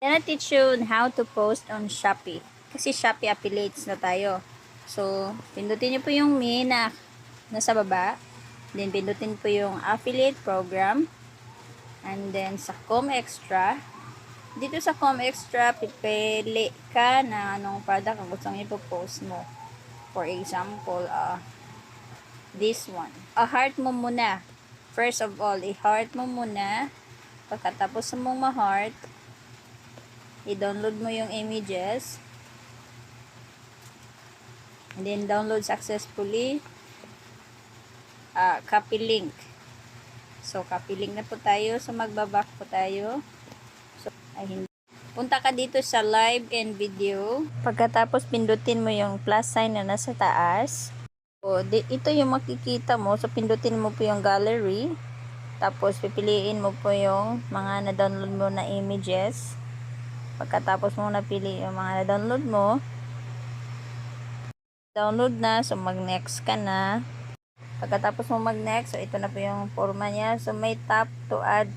Gonna teach you how to post on Shopee. Kasi Shopee affiliates na tayo. So, pindutin nyo po yung me na nasa baba. Then, pindutin po yung affiliate program. And then, sa Com Extra. Dito sa Com Extra, pipili ka na anong product ang gusto nyo ipopost mo. For example, this one. Heart mo muna. First of all, i-heart mo muna. Pagkatapos mong ma-heart, i-download mo yung images. And then, download successfully. Copy link. So, copy link na po tayo. So, magbaback po tayo. So, punta ka dito sa live and video. Pagkatapos, pindutin mo yung plus sign na nasa taas. So, ito yung makikita mo. So, pindutin mo po yung gallery. Tapos, pipiliin mo po yung mga na-download mo na images. Pagkatapos mo napili yung mga na-download mo, download na. So, mag-next ka na. Pagkatapos mo mag-next, so, ito na po yung forma niya. So, may tap to add.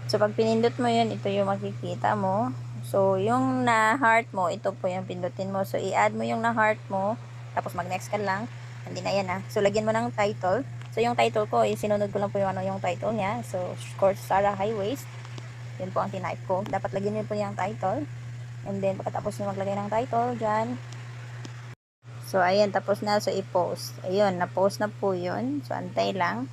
So, pag pinindot mo yun, ito yung makikita mo. So, yung na-heart mo, ito po yung pindutin mo. So, i-add mo yung na-heart mo. Tapos, mag-next ka lang. Hindi na yan, ha. So, lagyan mo ng title. So, yung title ko, sinunod ko lang po yung title niya. So, Coursera High Waist. Yun po ang tinype ko. Dapat lagyan nyo po yung title. And then, pagkatapos nyo maglagay ng title, dyan. So, ayan, tapos na. So, i-post. Ayun, na-post na po yun. So, antay lang.